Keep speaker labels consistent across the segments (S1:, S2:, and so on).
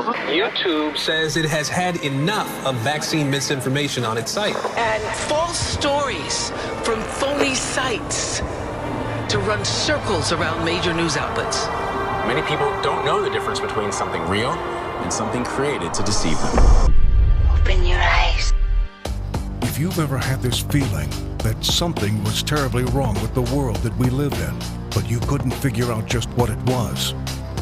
S1: YouTube says it has had enough of vaccine misinformation on its site.
S2: And false stories from phony sites to run circles around major news outlets.
S3: Many people don't know the difference between something real and something created to deceive them.
S4: Open your eyes.
S5: If you've ever had this feeling that something was terribly wrong with the world that we live in, but you couldn't figure out just what it was,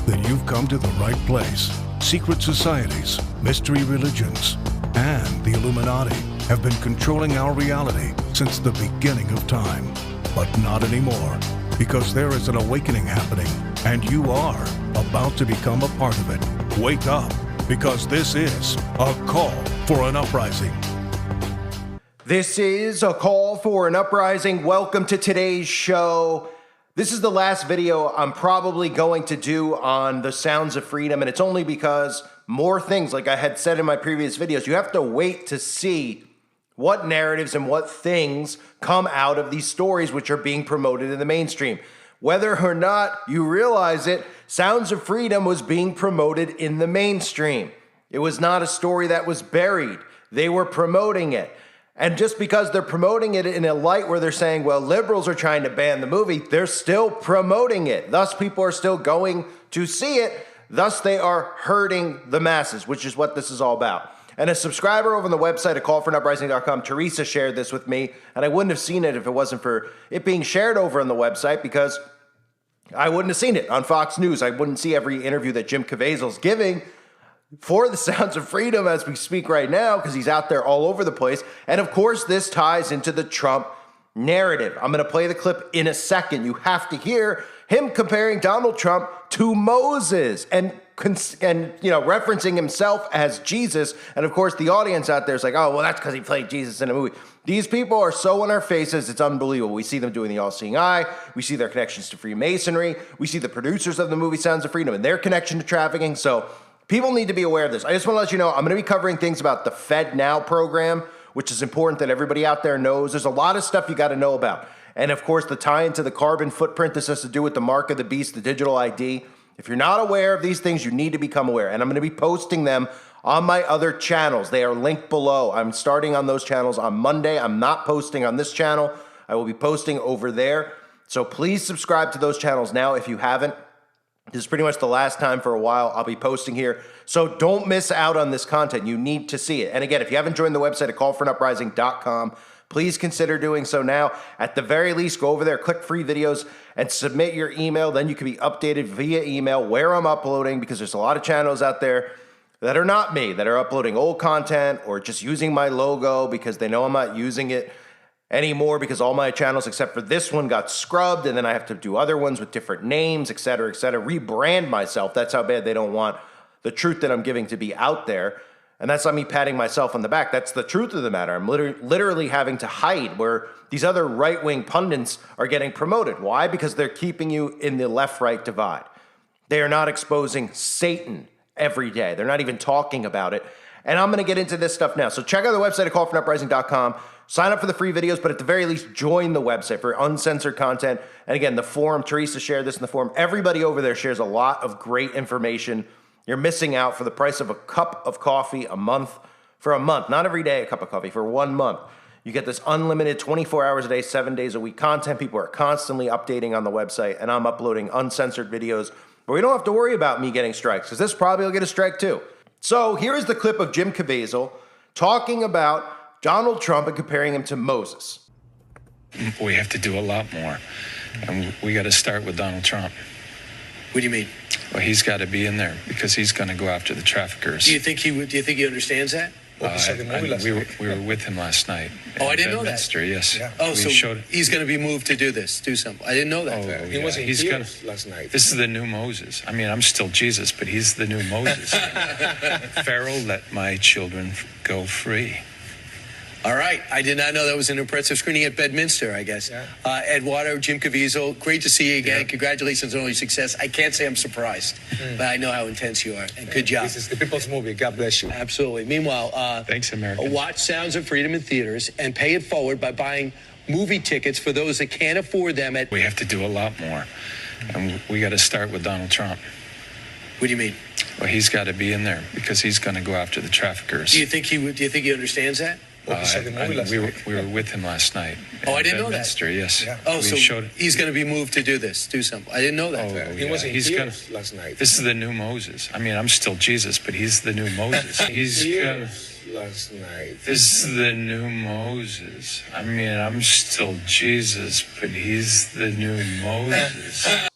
S5: then you've come to the right place. Secret societies, mystery religions, and the Illuminati have been controlling our reality since the beginning of time. But not anymore, because there is an awakening happening, and you are about to become a part of it. Wake up, because this is a call for an uprising.
S6: This is a call for an uprising. Welcome to today's show. This is the last video I'm probably going to do on the Sounds of Freedom, and it's only because more things, like I had said in my previous videos, you have to wait to see what narratives and what things come out of these stories which are being promoted in the mainstream. Whether or not you realize it, Sounds of Freedom was being promoted in the mainstream. It was not a story that was buried. They were promoting it. And just because they're promoting it in a light where they're saying, well, liberals are trying to ban the movie, they're still promoting it. Thus, people are still going to see it. Thus, they are hurting the masses, which is what this is all about. And a subscriber over on the website at callforanuprising.com, Teresa, shared this with me, and I wouldn't have seen it if it wasn't for it being shared over on the website, because I wouldn't have seen it on Fox News. I wouldn't see every interview that Jim Caviezel's giving for the Sounds of Freedom as we speak right now, because he's out there all over the place. And of course, this ties into the Trump narrative. I'm going to play the clip in a second. You have to hear him comparing Donald Trump to Moses and referencing himself as Jesus. And of course, the audience out there is like, oh, well, that's because he played Jesus in a movie. These people are so in our faces, it's unbelievable. We see them doing the all-seeing eye. We see their connections to Freemasonry. We see the producers of the movie Sounds of Freedom and their connection to trafficking. So people need to be aware of this. I just want to let you know, I'm going to be covering things about the Fed Now program, which is important that everybody out there knows. There's a lot of stuff you got to know about. And of course, the tie into the carbon footprint, this has to do with the mark of the beast, the digital ID. If you're not aware of these things, you need to become aware. And I'm going to be posting them on my other channels. They are linked below. I'm starting on those channels on Monday. I'm not posting on this channel. I will be posting over there. So please subscribe to those channels now if you haven't. This is pretty much the last time for a while I'll be posting here. So don't miss out on this content. You need to see it. And again, if you haven't joined the website at callforanuprising.com, please consider doing so now. At the very least, go over there, click free videos, and submit your email. Then you can be updated via email where I'm uploading, because there's a lot of channels out there that are not me, that are uploading old content or just using my logo because they know I'm not using it anymore, because all my channels except for this one got scrubbed, and then I have to do other ones with different names, et cetera, rebrand myself. That's how bad they don't want the truth that I'm giving to be out there. And that's not me patting myself on the back. That's the truth of the matter. I'm literally having to hide where these other right-wing pundits are getting promoted. Why? Because they're keeping you in the left-right divide. They are not exposing Satan every day. They're not even talking about it. And I'm going to get into this stuff now. So check out the website at callforanuprising.com. Sign up for the free videos, but at the very least, join the website for uncensored content. And again, the forum, Teresa shared this in the forum. Everybody over there shares a lot of great information. You're missing out for the price of a cup of coffee a month. For a month, not every day a cup of coffee, for 1 month. You get this unlimited 24 hours a day, 7 days a week content. People are constantly updating on the website, and I'm uploading uncensored videos where we don't have to worry about me getting strikes, because this probably will get a strike too. So here is the clip of Jim Caviezel talking about Donald Trump and comparing him to Moses.
S7: We have to do a lot more, and we got to start with Donald Trump.
S8: What do you mean?
S7: Well, he's got to be in there because he's going to go after the traffickers.
S8: Do you think he understands that?
S7: We were with him last night.
S8: Oh, I didn't know that.
S7: Yes.
S8: Yeah. Oh, so he's going to be moved to do something. I didn't know that.
S7: Oh, he wasn't here last night. This is the new Moses. I mean, I'm still Jesus, but he's the new Moses. Pharaoh, let my children go free.
S8: All right. I did not know that was an impressive screening at Bedminster, I guess. Yeah. Eduardo, Jim Caviezel, great to see you again. Yeah. Congratulations on all your success. I can't say I'm surprised, but I know how intense you are. And good job.
S9: This is the people's movie. God bless you.
S8: Absolutely. Meanwhile,
S7: thanks, America.
S8: Watch Sounds of Freedom in theaters and pay it forward by buying movie tickets for those that can't afford them.
S7: We have to do a lot more, and we got to start with Donald Trump.
S8: What do you mean?
S7: Well, he's got to be in there because he's going to go after the traffickers.
S8: Do you think he understands that?
S7: We were with him last night.
S8: Oh, I didn't know that.
S7: Yes.
S9: Yeah.
S8: Oh, so he's going to be moved to do something. I didn't know that.
S7: Oh,
S9: He was in
S7: he's
S9: tears last night.
S7: This is the new Moses. I mean, I'm still Jesus, but he's the new Moses. He's gonna.
S9: Last night.
S7: This is the new Moses. I mean, I'm still Jesus, but he's the new Moses.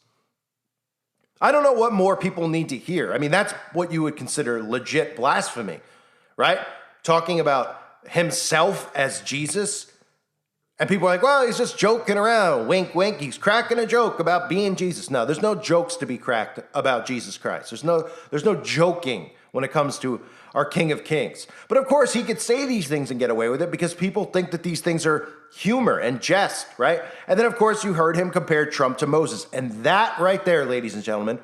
S6: I don't know what more people need to hear. I mean, that's what you would consider legit blasphemy, right? Talking about himself as Jesus. And people are like, well, he's just joking around. Wink, wink. He's cracking a joke about being Jesus. No, there's no jokes to be cracked about Jesus Christ. There's no joking when it comes to our King of Kings. But of course, he could say these things and get away with it because people think that these things are humor and jest, right? And then, of course, you heard him compare Trump to Moses. And that right there, ladies and gentlemen,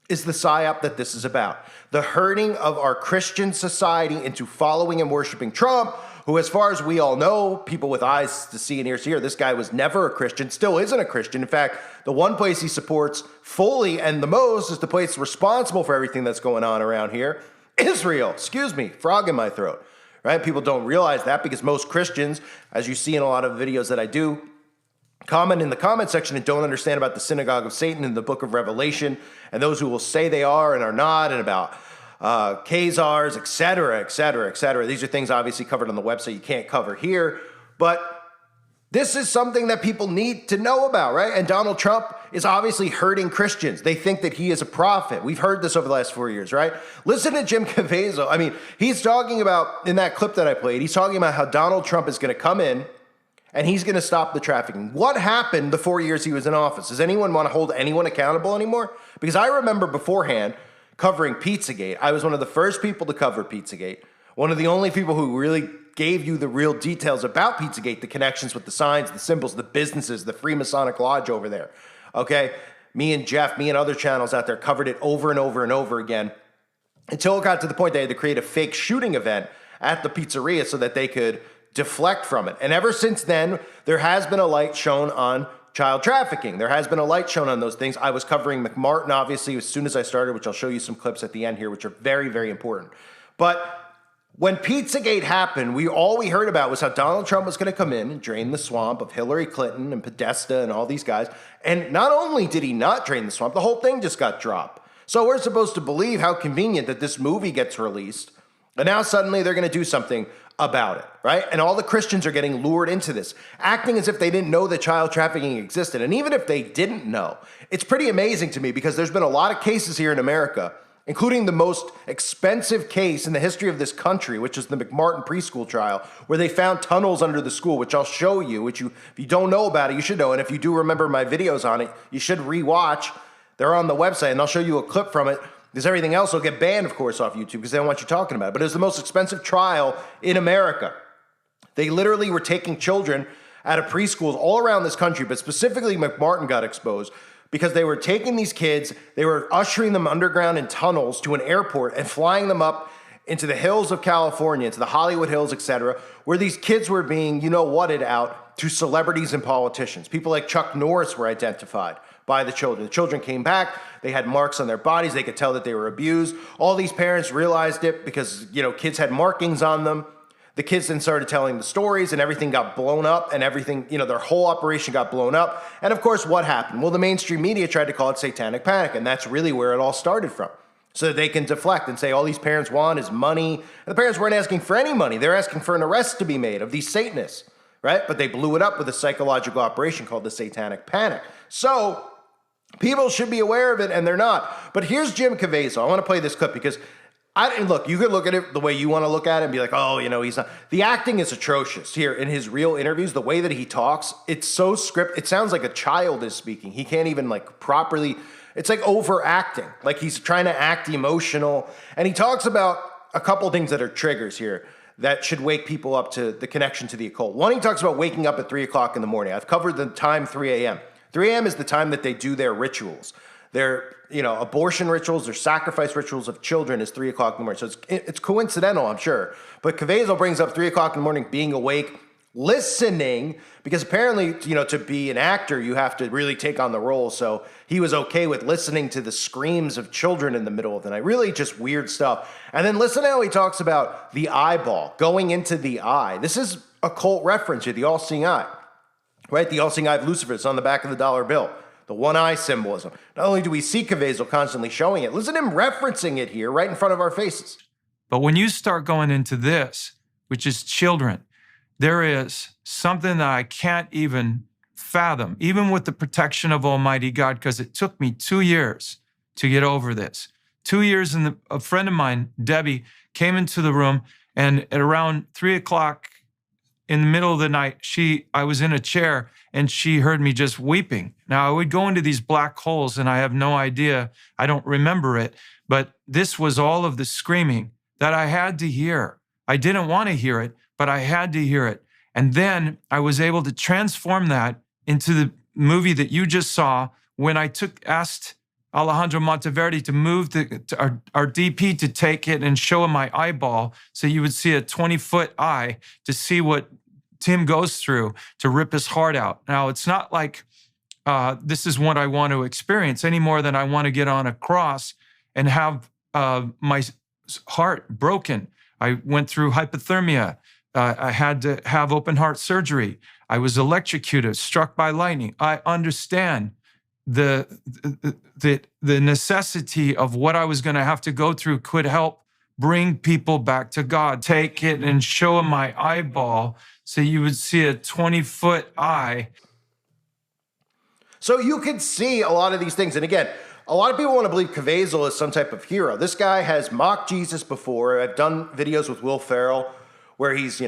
S6: is the psyop that this is about. The herding of our Christian society into following and worshiping Trump, who, as far as we all know, people with eyes to see and ears to hear, this guy was never a Christian, still isn't a Christian. In fact, the one place he supports fully and the most is the place responsible for everything that's going on around here, Israel. Excuse me, frog in my throat, right? People don't realize that because most Christians, as you see in a lot of videos that I do, comment in the comment section and don't understand about the synagogue of Satan in the book of Revelation and those who will say they are and are not, and about Khazars, et cetera, et cetera, et cetera. These are things obviously covered on the website you can't cover here, but this is something that people need to know about, right? And Donald Trump is obviously hurting Christians. They think that he is a prophet. We've heard this over the last 4 years, right? Listen to Jim Caviezel. I mean, he's talking about, in that clip that I played, he's talking about how Donald Trump is going to come in and he's going to stop the trafficking. What happened the 4 years he was in office? Does anyone want to hold anyone accountable anymore? Because I remember beforehand covering Pizzagate. I was one of the first people to cover Pizzagate. One of the only people who really gave you the real details about Pizzagate, the connections with the signs, the symbols, the businesses, the Freemasonic Lodge over there. Okay? Me and Jeff, me and other channels out there covered it over and over and over again until it got to the point they had to create a fake shooting event at the pizzeria so that they could deflect from it. And ever since then, there has been a light shown on child trafficking. There has been a light shown on those things. I was covering McMartin, obviously, as soon as I started, which I'll show you some clips at the end here, which are very, very important. But when Pizzagate happened, all we heard about was how Donald Trump was going to come in and drain the swamp of Hillary Clinton and Podesta and all these guys. And not only did he not drain the swamp, the whole thing just got dropped. So we're supposed to believe how convenient that this movie gets released. And now suddenly they're going to do something about it, right? And all the Christians are getting lured into this, acting as if they didn't know that child trafficking existed. And even if they didn't know, it's pretty amazing to me because there's been a lot of cases here in America, including the most expensive case in the history of this country, which is the McMartin preschool trial, where they found tunnels under the school, which I'll show you, which if you don't know about it, you should know. And if you do remember my videos on it, you should rewatch. They're on the website, and I'll show you a clip from it, because everything else will get banned, of course, off YouTube because they don't want you talking about it. But it was the most expensive trial in America. They literally were taking children out of preschools all around this country, but specifically McMartin got exposed because they were taking these kids, they were ushering them underground in tunnels to an airport and flying them up into the hills of California, into the Hollywood Hills, etc., where these kids were being, whatted out to celebrities and politicians. People like Chuck Norris were identified by the children. The children came back. They had marks on their bodies. They could tell that they were abused. All these parents realized it because, kids had markings on them. The kids then started telling the stories and everything got blown up and everything, their whole operation got blown up. And of course, what happened? Well, the mainstream media tried to call it satanic panic, and that's really where it all started from. So that they can deflect and say all these parents want is money. And the parents weren't asking for any money. They're asking for an arrest to be made of these Satanists, right? But they blew it up with a psychological operation called the satanic panic. So people should be aware of it, and they're not. But here's Jim Caviezel. I want to play this clip because, look, you could look at it the way you want to look at it and be like, oh, he's not. The acting is atrocious here in his real interviews. The way that he talks, it's so scripted. It sounds like a child is speaking. He can't even properly. It's like overacting. Like he's trying to act emotional. And he talks about a couple things that are triggers here that should wake people up to the connection to the occult. One, he talks about waking up at 3 o'clock in the morning. I've covered the time 3 a.m. 3 a.m. is the time that they do their rituals. Their, abortion rituals, their sacrifice rituals of children is 3 o'clock in the morning. So it's coincidental, I'm sure. But Caviezel brings up 3 o'clock in the morning, being awake, listening, because apparently, to be an actor, you have to really take on the role. So he was okay with listening to the screams of children in the middle of the night. Really just weird stuff. And then listen to how he talks about the eyeball going into the eye. This is a cult reference here, the all-seeing eye, right? The all-seeing eye of Lucifer. It's on the back of the dollar bill. The one eye symbolism. Not only do we see Cavazel constantly showing it, listen to him referencing it here right in front of our faces.
S10: But when you start going into this, which is children, there is something that I can't even fathom, even with the protection of Almighty God, because it took me 2 years to get over this. 2 years, and a friend of mine, Debbie, came into the room, and at around 3 o'clock in the middle of the night, I was in a chair, and she heard me just weeping. Now, I would go into these black holes, and I have no idea, I don't remember it, but this was all of the screaming that I had to hear. I didn't want to hear it, but I had to hear it. And then I was able to transform that into the movie that you just saw when I asked Alejandro Monteverdi to move our DP to take it and show him my eyeball so you would see a 20-foot eye to see what Tim goes through to rip his heart out. Now, it's not like this is what I want to experience any more than I want to get on a cross and have my heart broken. I went through hypothermia. I had to have open heart surgery. I was electrocuted, struck by lightning. I understand the necessity of what I was going to have to go through could help bring people back to God. Take it and show them my eyeball so you would see a 20-foot eye.
S6: So you could see a lot of these things. And again, a lot of people want to believe Cavazel is some type of hero. This guy has mocked Jesus before. I've done videos with Will Ferrell where he's,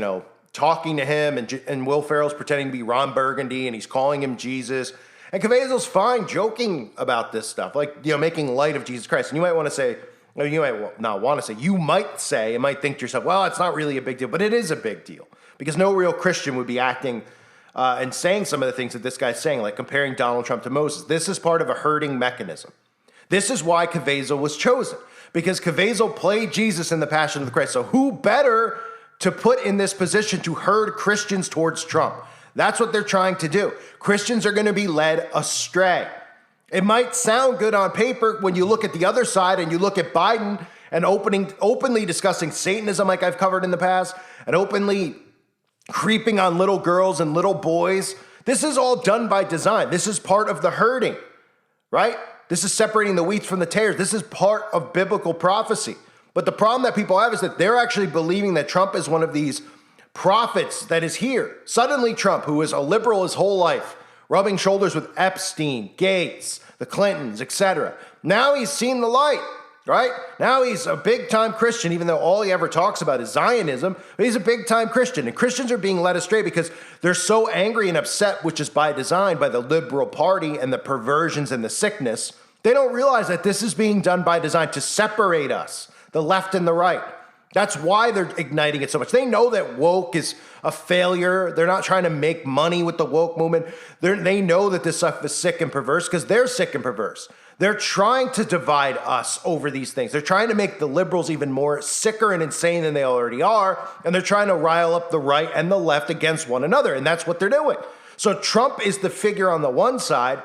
S6: talking to him, and Will Ferrell's pretending to be Ron Burgundy, and he's calling him Jesus. And Cavazel's fine joking about this stuff, like, making light of Jesus Christ. And you might want to say, or you might not want to say, you might say, and might think to yourself, well, it's not really a big deal, but it is a big deal, because no real Christian would be acting and saying some of the things that this guy's saying, like comparing Donald Trump to Moses. This is part of a herding mechanism. This is why Cavazel was chosen, because Cavazel played Jesus in the Passion of the Christ. So who better to put in this position to herd Christians towards Trump? That's what they're trying to do. Christians are going to be led astray. It might sound good on paper when you look at the other side and you look at Biden and openly discussing Satanism like I've covered in the past, and openly creeping on little girls and little boys. This is all done by design. This is part of the herding, right? This is separating the wheat from the tares. This is part of biblical prophecy. But the problem that people have is that they're actually believing that Trump is one of these prophets that is here. Suddenly Trump, who is a liberal his whole life, rubbing shoulders with Epstein, Gates, the Clintons, etc. Now he's seen the light, right? Now he's a big-time Christian, even though all he ever talks about is Zionism. But he's a big-time Christian. And Christians are being led astray because they're so angry and upset, which is by design, by the liberal party and the perversions and the sickness. They don't realize that this is being done by design to separate us, the left and the right. That's why they're igniting it so much. They know that woke is a failure. They're not trying to make money with the woke movement. They know that this stuff is sick and perverse because they're sick and perverse. They're trying to divide us over these things. They're trying to make the liberals even more sicker and insane than they already are. And they're trying to rile up the right and the left against one another. And that's what they're doing. So Trump is the figure on the one side.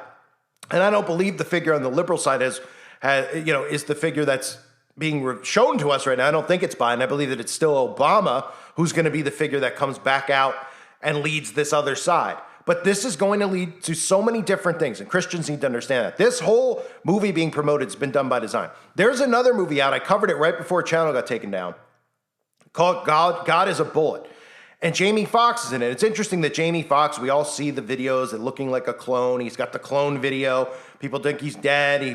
S6: And I don't believe the figure on the liberal side is the figure that's being shown to us right now. I don't think it's Biden. I believe that it's still Obama who's going to be the figure that comes back out and leads this other side. But this is going to lead to so many different things, and Christians need to understand that. This whole movie being promoted has been done by design. There's another movie out. I covered it right before channel got taken down, called God is a Bullet. And Jamie Foxx is in it. It's interesting that Jamie Foxx, we all see the videos and looking like a clone. He's got the clone video. People think he's dead. He,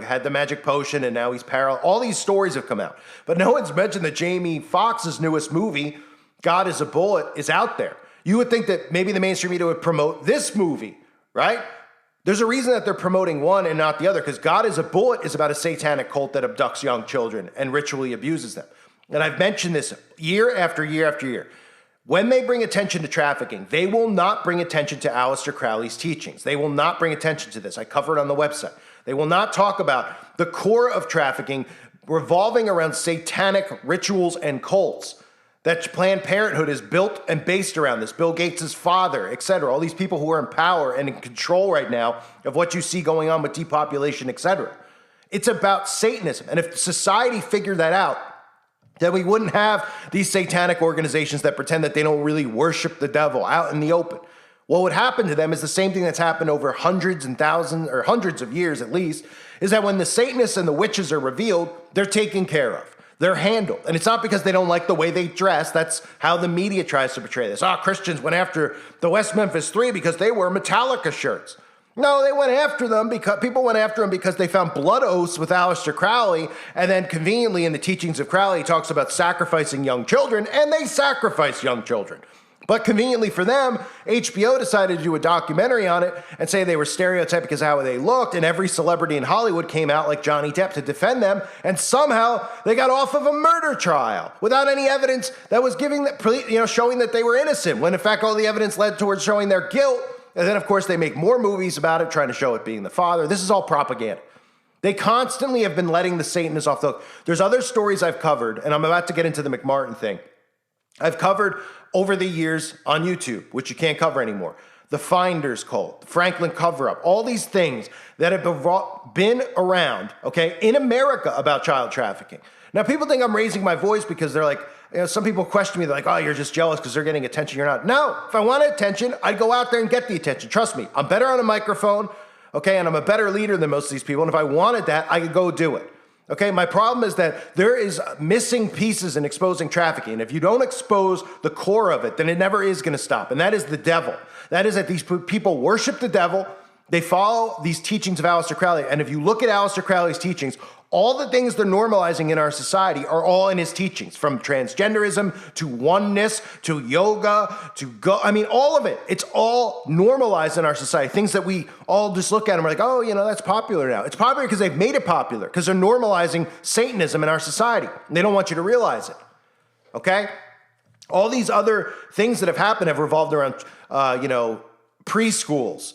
S6: had the magic potion and now he's parallel. All these stories have come out. But no one's mentioned that Jamie Foxx's newest movie, God is a Bullet, is out there. You would think that maybe the mainstream media would promote this movie, right? There's a reason that they're promoting one and not the other, because God is a Bullet is about a satanic cult that abducts young children and ritually abuses them. And I've mentioned this year after year after year. When they bring attention to trafficking, they will not bring attention to Aleister Crowley's teachings. They will not bring attention to this. I cover it on the website. They will not talk about the core of trafficking revolving around satanic rituals and cults. that Planned Parenthood is built and based around this. Bill Gates' father, etc. All these people who are in power and in control right now of what you see going on with depopulation, etc. It's about Satanism. And if society figured that out, then we wouldn't have these satanic organizations that pretend that they don't really worship the devil out in the open. What would happen to them is the same thing that's happened over hundreds and thousands, or hundreds of years at least, is that when the Satanists and the witches are revealed, they're taken care of. They're handled. And it's not because they don't like the way they dress. That's how the media tries to portray this. Christians went after the West Memphis Three because they wore Metallica shirts. No, they went after them because people went after them because they found blood oaths with Aleister Crowley. And then conveniently in the teachings of Crowley, he talks about sacrificing young children, and they sacrifice young children. But conveniently for them, HBO decided to do a documentary on it and say they were stereotyped because of how they looked, and every celebrity in Hollywood came out like Johnny Depp to defend them, and somehow they got off of a murder trial without any evidence that was showing that they were innocent, when in fact all the evidence led towards showing their guilt. And then of course they make more movies about it, trying to show it being the father. This is all propaganda. They constantly have been letting the Satanists off the hook. There's other stories I've covered, and I'm about to get into the McMartin thing. I've covered over the years on YouTube, which you can't cover anymore. The Finders cult, the Franklin cover-up, all these things that have been around, okay, in America about child trafficking. Now, people think I'm raising my voice because they're like, some people question me, they're like, oh, you're just jealous because they're getting attention, you're not. No, if I wanted attention, I'd go out there and get the attention. Trust me, I'm better on a microphone, okay, and I'm a better leader than most of these people, and if I wanted that, I could go do it. Okay, my problem is that there is missing pieces in exposing trafficking. And if you don't expose the core of it, then it never is going to stop. And that is the devil. That is that these people worship the devil. They follow these teachings of Aleister Crowley. And if you look at Aleister Crowley's teachings, all the things they're normalizing in our society are all in his teachings, from transgenderism to oneness to yoga to all of it. It's all normalized in our society. Things that we all just look at and we're like, oh, that's popular now. It's popular because they've made it popular, because they're normalizing Satanism in our society. And they don't want you to realize it. Okay? All these other things that have happened have revolved around, preschools,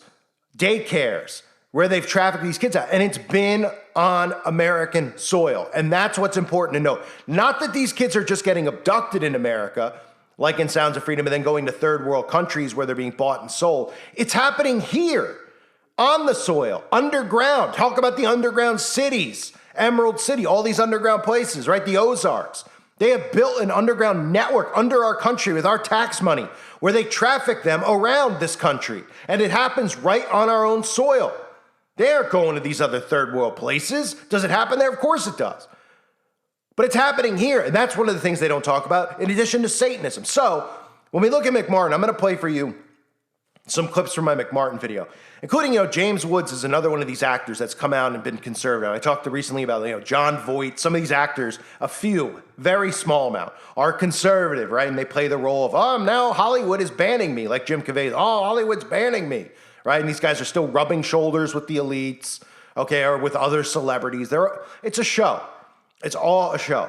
S6: daycares, where they've trafficked these kids out. And it's been on American soil. And that's what's important to note. Not that these kids are just getting abducted in America, like in Sounds of Freedom, and then going to third world countries where they're being bought and sold. It's happening here, on the soil, underground. Talk about the underground cities, Emerald City, all these underground places, right? The Ozarks. They have built an underground network under our country with our tax money, where they traffic them around this country. And it happens right on our own soil. They aren't going to these other third world places. Does it happen there? Of course it does. But it's happening here, and that's one of the things they don't talk about, in addition to Satanism. So, when we look at McMartin, I'm going to play for you some clips from my McMartin video, including, James Woods is another one of these actors that's come out and been conservative. I talked recently about, John Voight. Some of these actors, a few, very small amount, are conservative, right? And they play the role of, now Hollywood is banning me, like Jim Caviezel. Oh, Hollywood's banning me. Right? And these guys are still rubbing shoulders with the elites, okay, or with other celebrities. It's a show. It's all a show.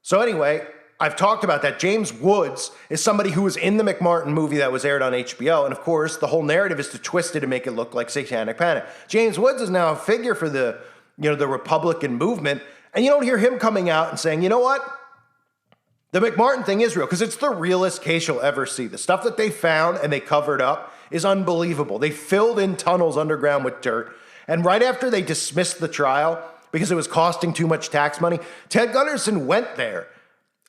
S6: So anyway, I've talked about that. James Woods is somebody who was in the McMartin movie that was aired on HBO. And of course, the whole narrative is to twist it and make it look like Satanic Panic. James Woods is now a figure for the Republican movement. And you don't hear him coming out and saying, you know what? The McMartin thing is real, because it's the realest case you'll ever see. The stuff that they found and they covered up is unbelievable. They filled in tunnels underground with dirt. And right after they dismissed the trial because it was costing too much tax money, Ted Gunderson went there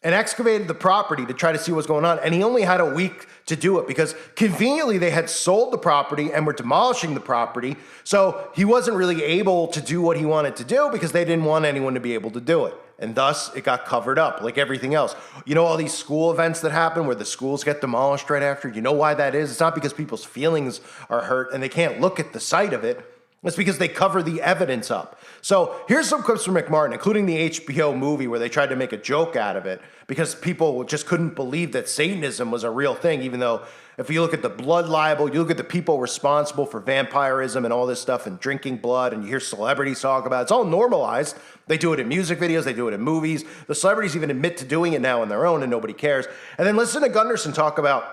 S6: and excavated the property to try to see what's going on. And he only had a week to do it because conveniently they had sold the property and were demolishing the property. So he wasn't really able to do what he wanted to do because they didn't want anyone to be able to do it. And thus it got covered up like everything else. All these school events that happen where the schools get demolished right after. You know why that is? It's not because people's feelings are hurt and they can't look at the site of it. It's because they cover the evidence up. So here's some clips from McMartin, including the HBO movie where they tried to make a joke out of it because people just couldn't believe that Satanism was a real thing, even though if you look at the blood libel, you look at the people responsible for vampirism and all this stuff and drinking blood, and you hear celebrities talk about it. It's all normalized. They do it in music videos. They do it in movies. The celebrities even admit to doing it now on their own, and nobody cares. And then listen to Gunderson talk about,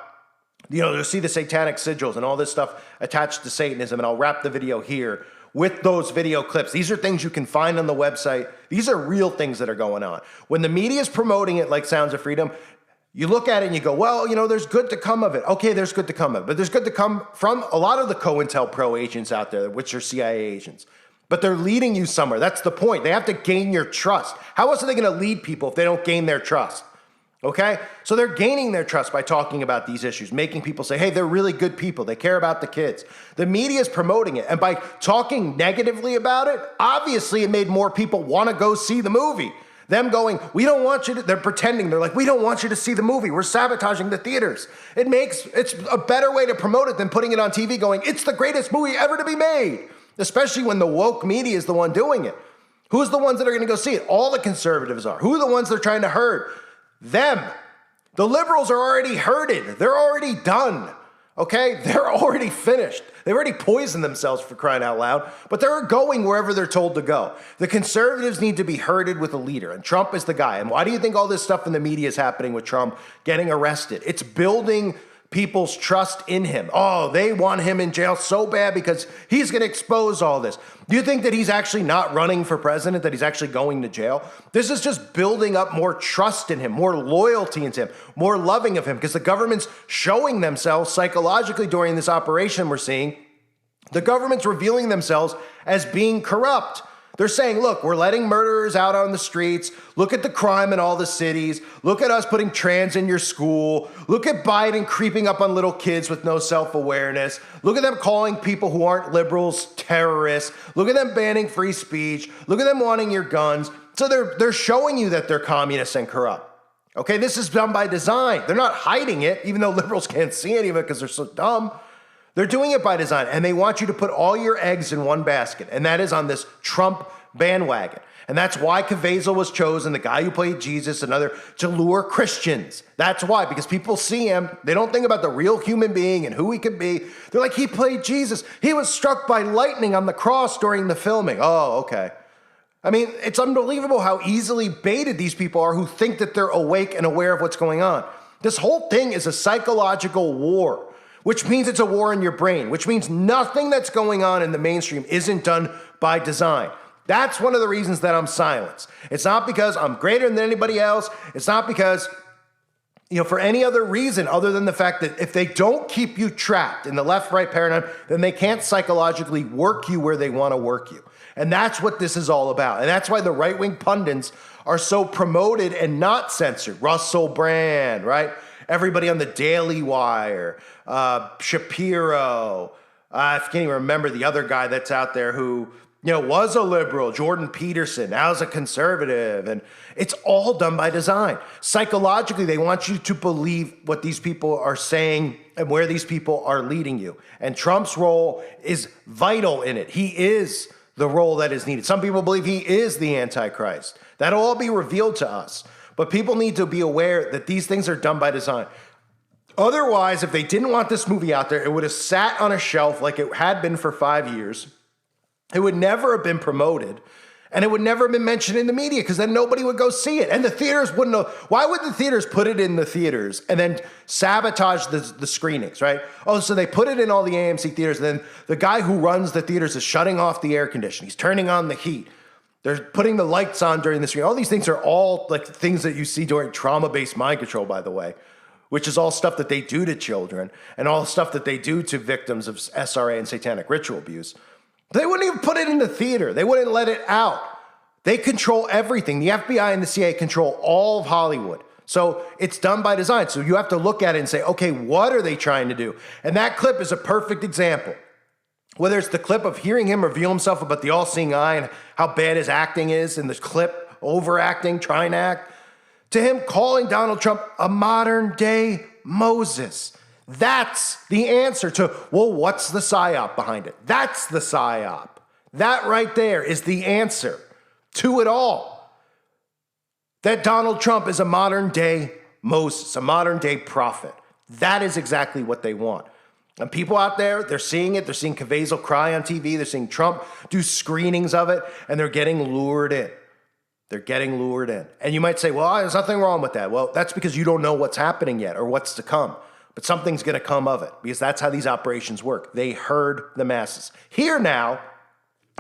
S6: you'll see the satanic sigils and all this stuff attached to Satanism, and I'll wrap the video here with those video clips. These are things you can find on the website. These are real things that are going on. When the media is promoting it like Sounds of Freedom, You look at it and you go, well, there's good to come of it. Okay, there's good to come of it. But there's good to come from a lot of the COINTELPRO agents out there, which are CIA agents. But they're leading you somewhere. That's the point. They have to gain your trust. How else are they going to lead people if they don't gain their trust? Okay? So they're gaining their trust by talking about these issues, making people say, hey, they're really good people. They care about the kids. The media is promoting it. And by talking negatively about it, obviously it made more people want to go see the movie. Them going, we don't want you to, they're pretending. They're like, we don't want you to see the movie. We're sabotaging the theaters. It's a better way to promote it than putting it on TV going, it's the greatest movie ever to be made. Especially when the woke media is the one doing it. Who's the ones that are going to go see it? All the conservatives are. Who are the ones they're trying to herd? Them. The liberals are already herded. They're already done. Okay? They're already finished. They've already poisoned themselves, for crying out loud, but they're going wherever they're told to go. The conservatives need to be herded with a leader, and Trump is the guy. And why do you think all this stuff in the media is happening with Trump getting arrested? It's building people's trust in him. Oh, they want him in jail so bad because he's going to expose all this. Do you think that he's actually not running for president, that he's actually going to jail? This is just building up more trust in him, more loyalty into him, more loving of him, because the government's showing themselves psychologically during this operation we're seeing. The government's revealing themselves as being corrupt. They're saying, look, we're letting murderers out on the streets. Look at the crime in all the cities. Look at us putting trans in your school. Look at Biden creeping up on little kids with no self-awareness. Look at them calling people who aren't liberals terrorists. Look at them banning free speech. Look at them wanting your guns. So they're showing you that they're communists and corrupt. Okay, this is done by design. They're not hiding it, even though liberals can't see any of it because they're so dumb. They're doing it by design, and they want you to put all your eggs in one basket, and that is on this Trump bandwagon. And that's why Caviezel was chosen, the guy who played Jesus, to lure Christians. That's why, because people see him. They don't think about the real human being and who he could be. They're like, he played Jesus. He was struck by lightning on the cross during the filming. Oh, okay. I mean, it's unbelievable how easily baited these people are who think that they're awake and aware of what's going on. This whole thing is a psychological war, which means it's a war in your brain, which means nothing that's going on in the mainstream isn't done by design. That's one of the reasons that I'm silenced. It's not because I'm greater than anybody else. It's not because, for any other reason other than the fact that if they don't keep you trapped in the left-right paradigm, then they can't psychologically work you where they want to work you. And that's what this is all about. And that's why the right-wing pundits are so promoted and not censored. Russell Brand, right? Everybody on the Daily Wire, Shapiro, I can't even remember the other guy that's out there who, was a liberal, Jordan Peterson, now is a conservative. And it's all done by design. Psychologically, they want you to believe what these people are saying and where these people are leading you. And Trump's role is vital in it. He is the role that is needed. Some people believe he is the Antichrist. That'll all be revealed to us. But people need to be aware that these things are done by design. Otherwise, if they didn't want this movie out there, it would have sat on a shelf like it had been for 5 years. It would never have been promoted. And it would never have been mentioned in the media because then nobody would go see it. And the theaters wouldn't know. Why would the theaters put it in the theaters and then sabotage the screenings, right? Oh, so they put it in all the AMC theaters. And then the guy who runs the theaters is shutting off the air conditioning. He's turning on the heat. They're putting the lights on during the screen. All these things are all like things that you see during trauma-based mind control, by the way, which is all stuff that they do to children and all stuff that they do to victims of SRA and satanic ritual abuse. They wouldn't even put it in the theater. They wouldn't let it out. They control everything. The FBI and the CIA control all of Hollywood. So it's done by design. So you have to look at it and say, okay, what are they trying to do? And that clip is a perfect example. Whether it's the clip of hearing him reveal himself about the all-seeing eye and how bad his acting is in this clip, overacting, trying to act, to him calling Donald Trump a modern-day Moses. That's the answer to, well, what's the psyop behind it? That's the psyop. That right there is the answer to it all. That Donald Trump is a modern-day Moses, a modern-day prophet. That is exactly what they want. And people out there, they're seeing it. They're seeing Caviezel cry on TV. They're seeing Trump do screenings of it, and they're getting lured in. They're getting lured in. And you might say, well, there's nothing wrong with that. Well, that's because you don't know what's happening yet or what's to come. But something's going to come of it because that's how these operations work. They herd the masses. Here now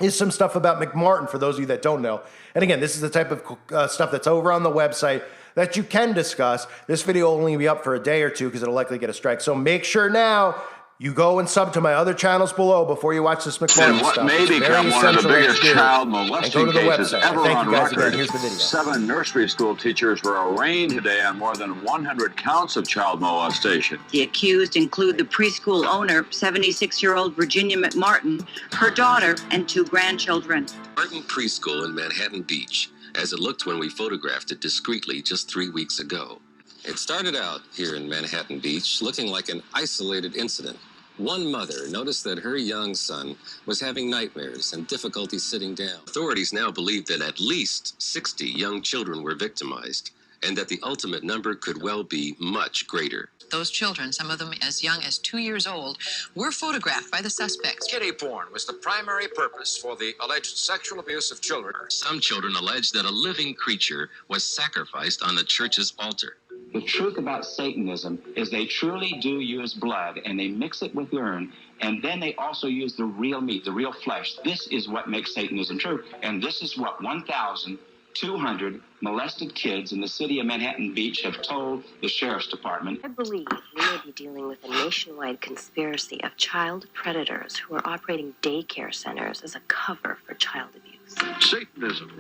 S6: is some stuff about McMartin for those of you that don't know. And again, this is the type of stuff that's over on the website that you can discuss. This video will only be up for a day or two because it'll likely get a strike. So make sure now you go and sub to my other channels below before you watch this McMartin
S11: what
S6: stuff.
S11: may
S6: It's
S11: become one of the biggest child molesting cases ever
S6: Thank
S11: on
S6: you guys
S11: record.
S6: again. Here's the video.
S11: 7 nursery school teachers were arraigned today on more than 100 counts of child molestation.
S12: The accused include the preschool owner, 76-year-old Virginia McMartin, her daughter, and 2 grandchildren.
S13: Martin Preschool in Manhattan Beach, as it looked when we photographed it discreetly just 3 weeks ago. It started out here in Manhattan Beach looking like an isolated incident. One mother noticed that her young son was having nightmares and difficulty sitting down. Authorities now believe that at least 60 young children were victimized, and that the ultimate number could well be much greater.
S14: Those children, some of them as young as 2 years old, were photographed by the suspects.
S15: Kiddie porn was the primary purpose for the alleged sexual abuse of children.
S13: Some children allege that a living creature was sacrificed on the church's altar.
S16: The truth about Satanism is they truly do use blood, and they mix it with urine, and then they also use the real meat, the real flesh. This is what makes Satanism true, and this is what 1,200 molested kids in the city of Manhattan Beach have told the sheriff's department.
S17: I believe we may be dealing with a nationwide conspiracy of child predators who are operating daycare centers as a cover for child abuse.
S18: Satanism,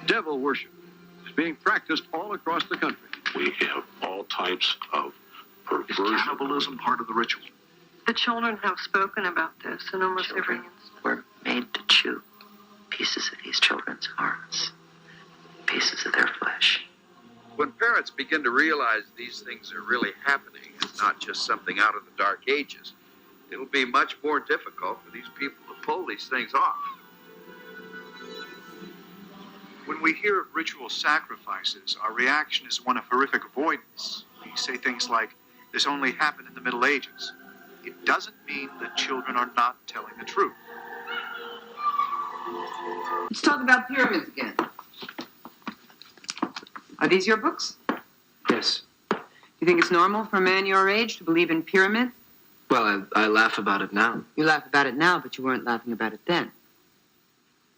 S18: devil worship, is being practiced all across the country.
S19: We have all types of perversion.
S18: Is cannibalism part of the ritual?
S20: The children have spoken about this in almost every instance.
S21: We're made to chew pieces of these children's hearts, pieces of their flesh.
S18: When parents begin to realize these things are really happening and not just something out of the dark ages, it'll be much more difficult for these people to pull these things off.
S22: When we hear of ritual sacrifices, our reaction is one of horrific avoidance. We say things like, this only happened in the Middle Ages. It doesn't mean that children are not telling the truth.
S23: Let's talk about pyramids again. Are these your books?
S24: Yes.
S23: Do you think it's normal for a man your age to believe in pyramids?
S24: Well, I laugh about it now.
S23: You laugh about it now, but you weren't laughing about it then.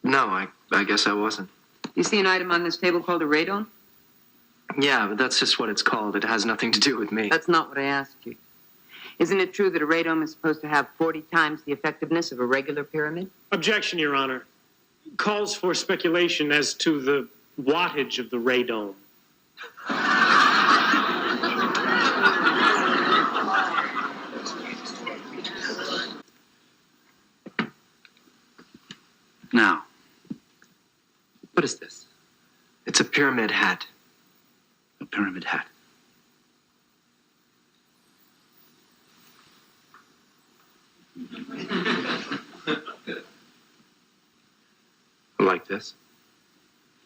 S24: No, I guess I wasn't.
S23: You see an item on this table called a radon?
S24: Yeah, but that's just what it's called. It has nothing to do with me.
S23: That's not what I asked you. Isn't it true that a radome is supposed to have 40 times the effectiveness of a regular pyramid?
S25: Objection, Your Honor. Calls for speculation as to the wattage of the radome.
S24: Now, what is this? It's a pyramid hat. A pyramid hat. Like this?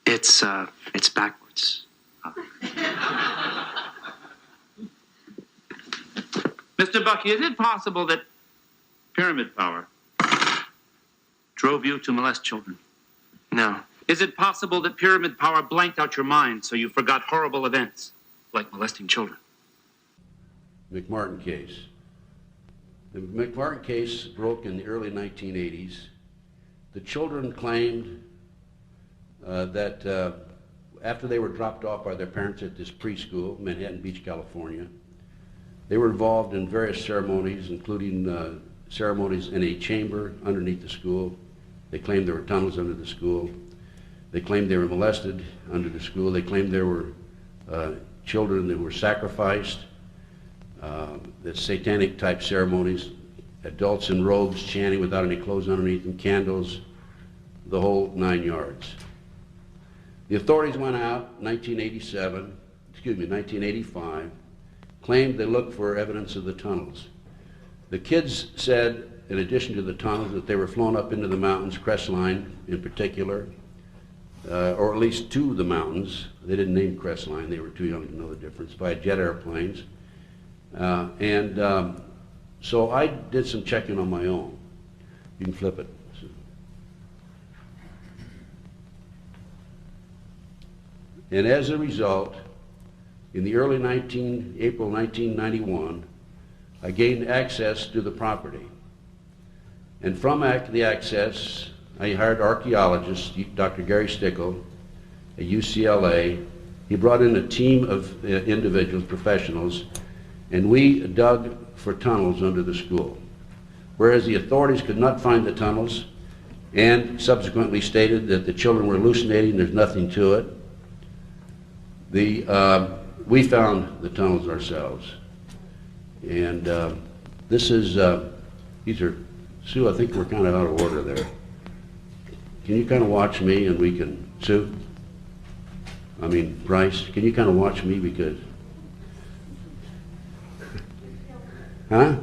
S24: It's backwards.
S26: Mr. Bucky, is it possible that pyramid power drove you to molest children?
S24: No.
S26: Is it possible that pyramid power blanked out your mind so you forgot horrible events, like molesting children?
S27: McMartin case. The McMartin case broke in the early 1980s. The children claimed that after they were dropped off by their parents at this preschool, Manhattan Beach, California, they were involved in various ceremonies, including ceremonies in a chamber underneath the school. They claimed there were tunnels under the school. They claimed they were molested under the school. They claimed there were children that were sacrificed, the satanic type ceremonies, adults in robes chanting without any clothes underneath them, candles, the whole 9 yards. The authorities went out in 1985, claimed they looked for evidence of the tunnels. The kids said, in addition to the tunnels, that they were flown up into the mountains, Crestline in particular, or at least two of the mountains. They didn't name Crestline, they were too young to know the difference, by jet airplanes. So I did some checking on my own. You can flip it. And as a result, in the early April 1991, I gained access to the property. And from the access, I hired archaeologist, Dr. Gary Stickle, at UCLA. He brought in a team of individuals, professionals, and we dug for tunnels under the school. Whereas the authorities could not find the tunnels and subsequently stated that the children were hallucinating, there's nothing to it, we found the tunnels ourselves. And this is, these are, Sue, I think we're kind of out of order there. Can you kind of watch me and we can, Sue? I mean, Bryce, can you kind of watch me because, huh?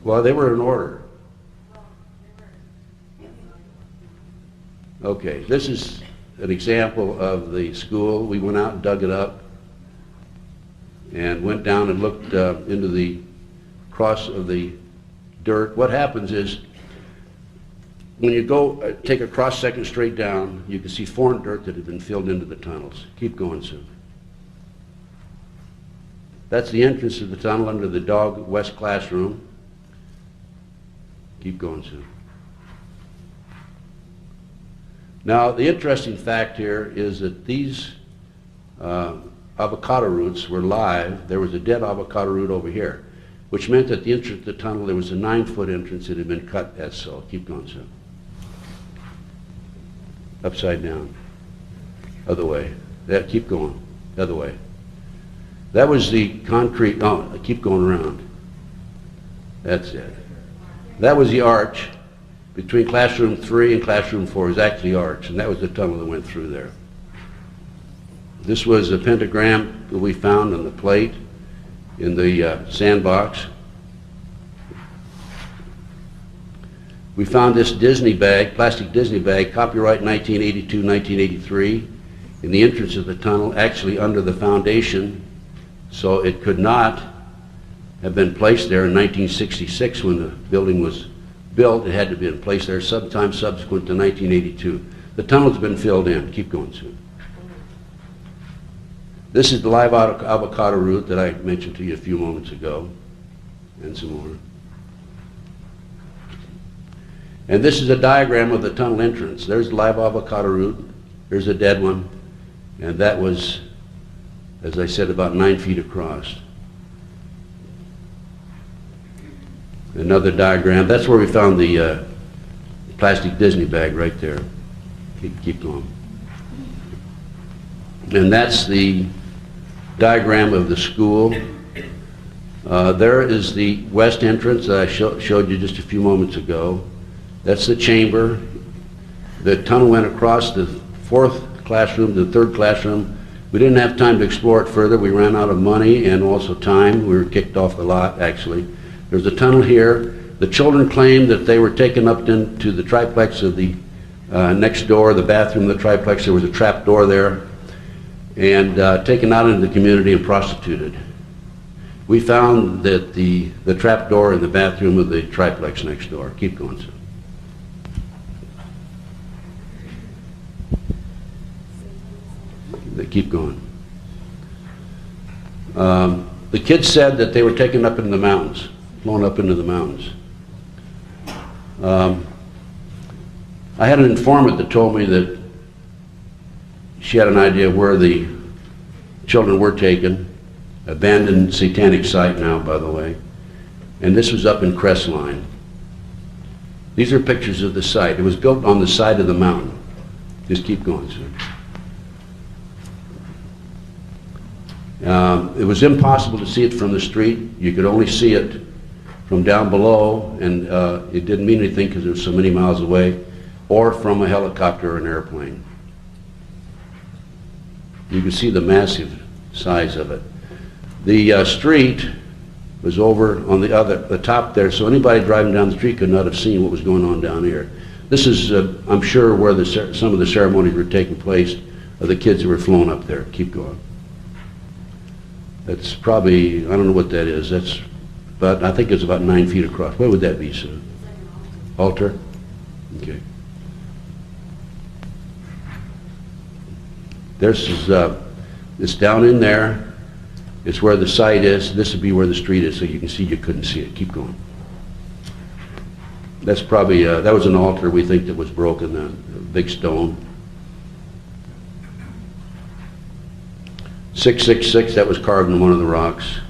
S27: Well, they were in order. Okay, this is an example of the school. We went out and dug it up and went down and looked into the cross of the dirt. What happens is when you go take a cross section straight down, you can see foreign dirt that had been filled into the tunnels. Keep going, Sue. That's the entrance to the tunnel under the Dog West classroom. Keep going, Sue. Now, the interesting fact here is that these avocado roots were live. There was a dead avocado root over here, which meant that the entrance to the tunnel, there was a 9-foot entrance that had been cut as so. Keep going, Sue. Upside down. Other way. That, keep going. Other way. That was the concrete, oh, keep going around. That's it. That was the arch between classroom 3 and classroom 4. It was actually arch, and that was the tunnel that went through there. This was a pentagram that we found on the plate in the sandbox. We found this Disney bag, plastic Disney bag, copyright 1982, 1983, in the entrance of the tunnel, actually under the foundation, so it could not have been placed there in 1966 when the building was built. It had to be placed there sometime subsequent to 1982. The tunnel's been filled in. Keep going, Sue. This is the live avocado root that I mentioned to you a few moments ago, and some more. And this is a diagram of the tunnel entrance. There's the live avocado root. There's a dead one. And that was, as I said, about 9 feet across. Another diagram. That's where we found the plastic Disney bag right there. Keep going. And that's the diagram of the school. There is the west entrance that I showed you just a few moments ago. That's the chamber. The tunnel went across the 4th classroom to the 3rd classroom. We didn't have time to explore it further. We ran out of money and also time. We were kicked off the lot, actually. There's a tunnel here. The children claimed that they were taken up into the triplex of the next door, the bathroom of the triplex. There was a trap door there, and taken out into the community and prostituted. We found that the trap door in the bathroom of the triplex next door. Keep going, sir. Keep going. The kids said that they were taken up into the mountains, flown up into the mountains. I had an informant that told me that she had an idea where the children were taken, abandoned satanic site now, by the way, and this was up in Crestline. These are pictures of the site. It was built on the side of the mountain. Just keep going, sir. It was impossible to see it from the street. You could only see it from down below, and it didn't mean anything because it was so many miles away, or from a helicopter or an airplane. You can see the massive size of it. The street was over on the top there, so anybody driving down the street could not have seen what was going on down here. This is, I'm sure, where some of the ceremonies were taking place of the kids who were flown up there. Keep going. That's probably, I don't know what that is. But I think it's about 9 feet across. What would that be, sir? Altar? Okay. It's down in there. It's where the site is. This would be where the street is, so you can see you couldn't see it. Keep going. That's probably, that was an altar we think that was broken, a big stone. 666, that was carved in one of the rocks.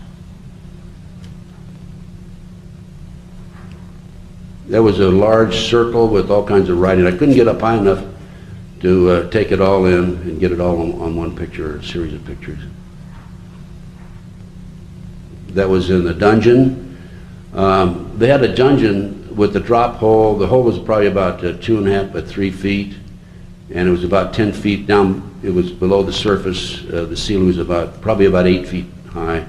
S27: That was a large circle with all kinds of writing. I couldn't get up high enough to take it all in and get it all on one picture, or a series of pictures. That was in the dungeon. They had a dungeon with the drop hole. The hole was probably about 2.5 by 3 feet, and it was about 10 feet down. It was below the surface. The ceiling was probably about 8 feet high.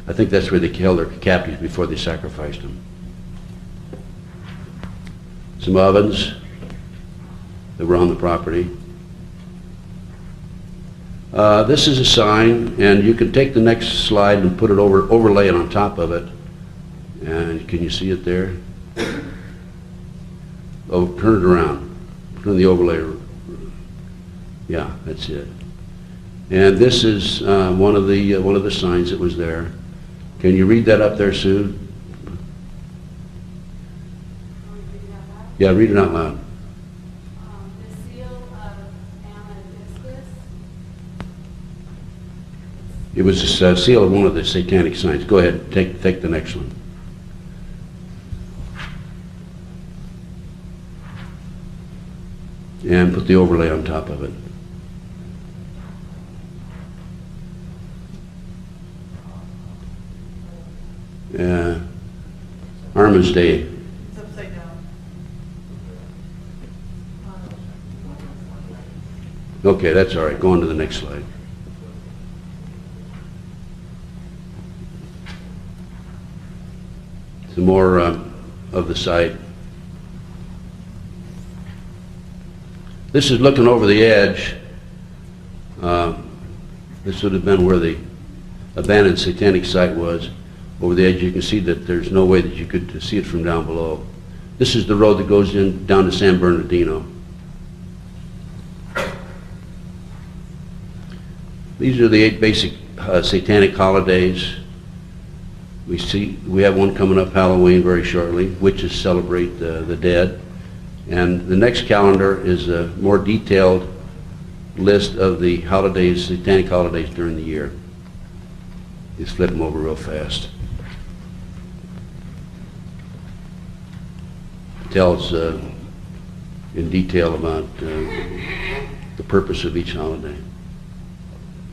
S27: I think that's where they killed their captives before they sacrificed them. Some ovens that were on the property. This is a sign, and you can take the next slide and put it overlay it on top of it. And can you see it there? Oh, turn it around. Turn the overlay. Yeah, that's it. And this is one of the signs that was there. Can you read that up there, Sue? Yeah, read it out loud. It was a seal of one of the satanic signs. Go ahead, take the next one. And put the overlay on top of it. Armistice Day.
S1: It's upside down.
S27: Okay, that's all right. Go on to the next slide. Some more of the site. This is looking over the edge. This would have been where the abandoned satanic site was. Over the edge, you can see that there's no way that you could see it from down below. This is the road that goes down to San Bernardino. These are the 8 basic satanic holidays. We have one coming up, Halloween, very shortly. Witches celebrate the dead. And the next calendar is a more detailed list of the holidays, satanic holidays during the year. Just flip them over real fast. It tells in detail about the purpose of each holiday.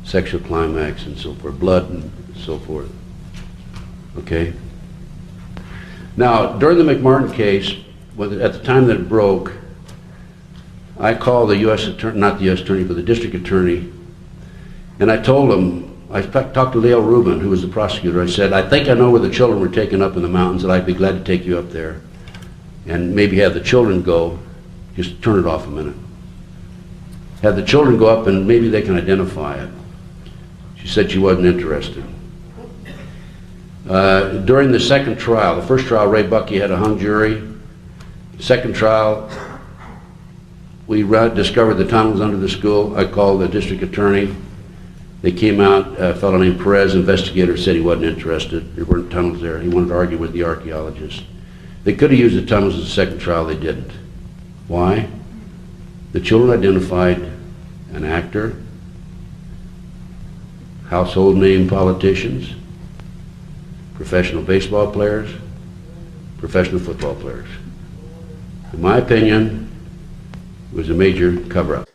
S27: Sexual climax and so forth, blood and so forth. Okay? Now, during the McMartin case, at the time that it broke, I called the U.S. attorney, not the U.S. attorney, but the district attorney, and I told him, I talked to Leo Rubin, who was the prosecutor. I said, I think I know where the children were taken up in the mountains, and I'd be glad to take you up there and maybe have the children go. Just turn it off a minute. Have the children go up and maybe they can identify it. She said she wasn't interested. During the second trial, the first trial, Ray Buckey had a hung jury. Second trial, we discovered the tunnels under the school. I called the district attorney. They came out, a fellow named Perez, investigator, said he wasn't interested. There weren't tunnels there. He wanted to argue with the archaeologists. They could have used the tunnels in the second trial, they didn't. Why? The children identified an actor, household name politicians, professional baseball players, professional football players. In my opinion, it was a major cover-up.